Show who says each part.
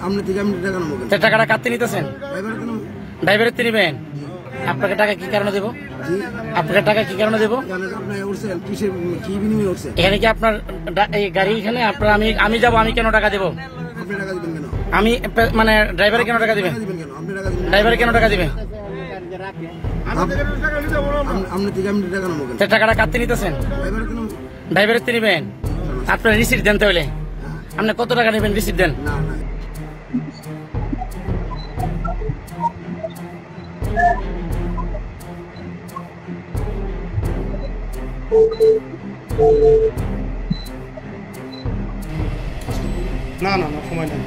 Speaker 1: আপনি থেকে আমি টাকা নেবো কেন?
Speaker 2: টাকাটা কাটতে নিতেছেন?
Speaker 1: ড্রাইভার কেন?
Speaker 2: ড্রাইভারের নিবেন? আপনাকে টাকা কি কারণে দেবো? আপনাকে টাকা কি কারণে দেবো?
Speaker 1: কি বিনিময় উঠছে?
Speaker 2: এখানে কি আপনার এই গাড়ি এখানে আপনার আমি যাবো, আমি কেন টাকা দেবো?
Speaker 1: আপনি টাকা দিবেন কেন?
Speaker 2: আমি মানে ড্রাইভারে কেন টাকা দিবেন?
Speaker 1: আপনি টাকা দিবেন?
Speaker 2: ড্রাইভারে কেন টাকা দিবেন?
Speaker 1: আপনি থেকে আমি টাকা নেবো কেন?
Speaker 2: টাকাটা কাটতে নিতেছেন?
Speaker 1: ড্রাইভার কেন?
Speaker 2: ড্রাইভারের নিবেন? আপনার রিসিপ্ট দেন তাহলে। আপনি কত টাকা নেবেন রিসিপ্ট দেন।
Speaker 1: না না
Speaker 3: না সময় নেই।